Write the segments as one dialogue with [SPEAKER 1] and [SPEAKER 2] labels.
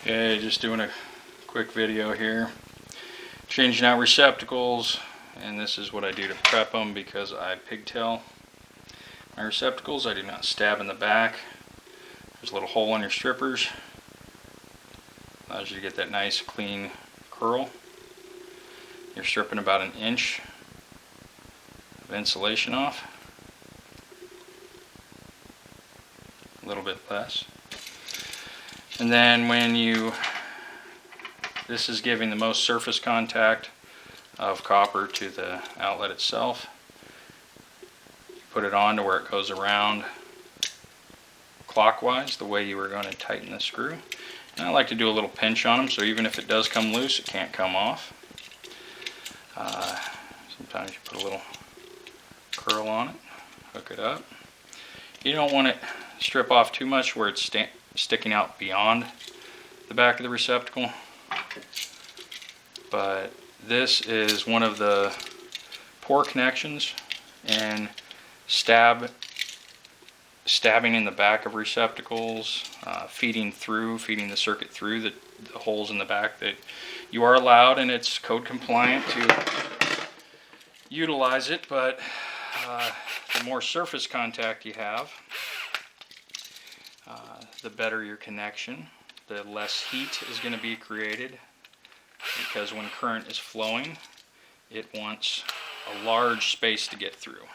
[SPEAKER 1] Okay, just doing a quick video here. Changing out receptacles, and this is what I do to prep them because I pigtail my receptacles. I do not stab in the back. There's a little hole in your strippers. Allows you to get that nice clean curl. You're stripping about 1 inch of insulation off. A little bit less. And then this is giving the most surface contact of copper to the outlet itself. You put it on to where it goes around clockwise, the way you were going to tighten the screw. And I like to do a little pinch on them, so even if it does come loose, it can't come off. Sometimes you put a little curl on it, hook it up. You don't want it to strip off too much where it's sticking out beyond the back of the receptacle. But this is one of the poor connections, and stabbing in the back of receptacles, feeding the circuit through the holes in the back that you are allowed, and it's code compliant to utilize it, but the more surface contact you have, the better your connection. The less heat is going to be created, because when current is flowing, it wants a large space to get through.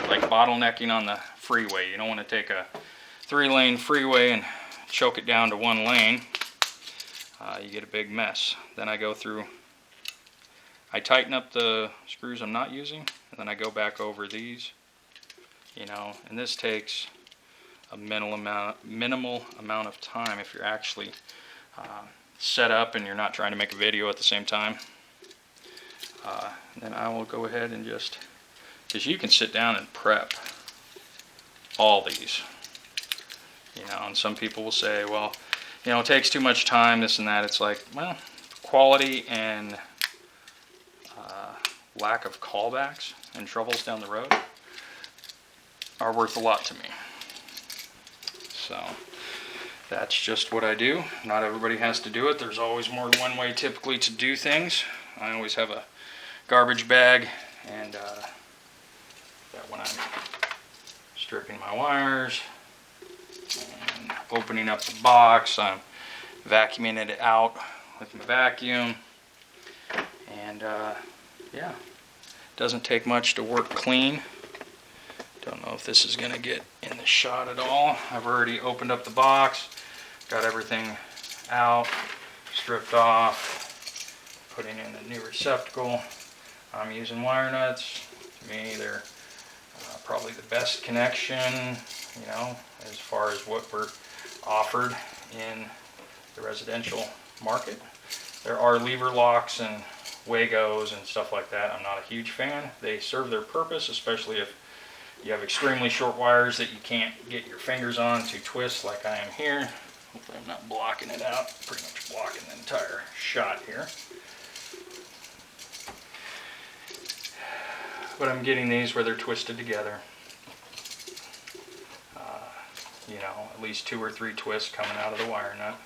[SPEAKER 1] Like bottlenecking on the freeway. You don't want to take a 3-lane freeway and choke it down to 1 lane. You get a big mess. Then I tighten up the screws I'm not using, and then I go back over these. And this takes a minimal amount of time if you're actually set up and you're not trying to make a video at the same time. Then I will go ahead and because you can sit down and prep all these. And some people will say, well, it takes too much time, this and that. It's like, well, quality and lack of callbacks and troubles down the road are worth a lot to me. So that's just what I do. Not everybody has to do it. There's always more than one way typically to do things. I always have a garbage bag, and that when I'm stripping my wires and opening up the box, I'm vacuuming it out with my vacuum. And yeah, it doesn't take much to work clean. Don't know if this is going to get in the shot at all. I've already opened up the box, got everything out, stripped off, putting in a new receptacle. I'm using wire nuts. To me, they're probably the best connection, as far as what we're offered in the residential market. There are lever locks and Wagos and stuff like that. I'm not a huge fan. They serve their purpose, especially if you have extremely short wires that you can't get your fingers on to twist like I am here. Hopefully I'm not blocking it out. Pretty much blocking the entire shot here. But I'm getting these where they're twisted together. At least 2 or 3 twists coming out of the wire nut.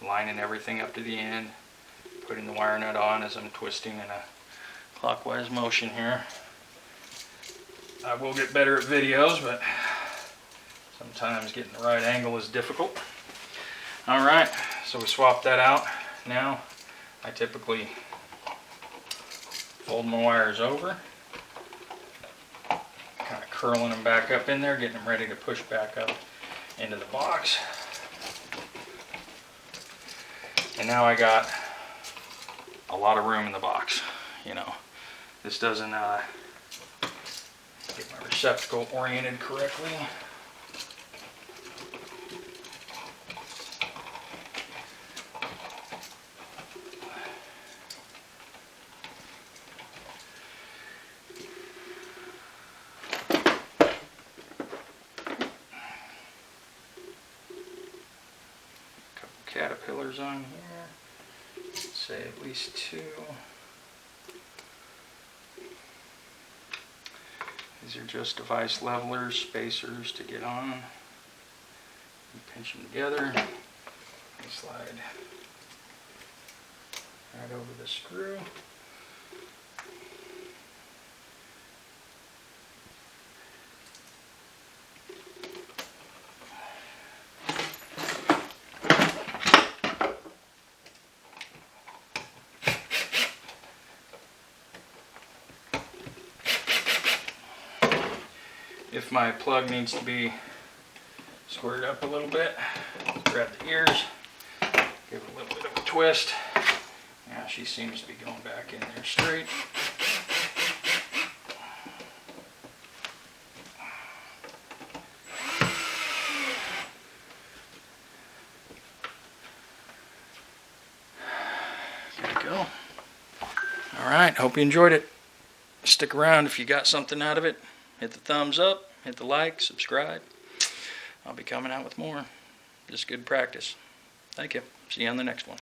[SPEAKER 1] Lining everything up to the end. Putting the wire nut on as I'm twisting in a clockwise motion here. I will get better at videos, but sometimes getting the right angle is difficult. Alright, so we swapped that out. Now, I typically fold my wires over, kind of curling them back up in there, getting them ready to push back up into the box. And now I got a lot of room in the box. This doesn't get my receptacle oriented correctly. Couple caterpillars on here. Let's say at least 2. These are just device levelers, spacers to get on. You pinch them together. Slide right over the screw. If my plug needs to be squared up a little bit, grab the ears, give it a little bit of a twist. Now she seems to be going back in there straight. There we go. Alright, hope you enjoyed it. Stick around if you got something out of it. Hit the thumbs up, hit the like, subscribe. I'll be coming out with more. Just good practice. Thank you. See you on the next one.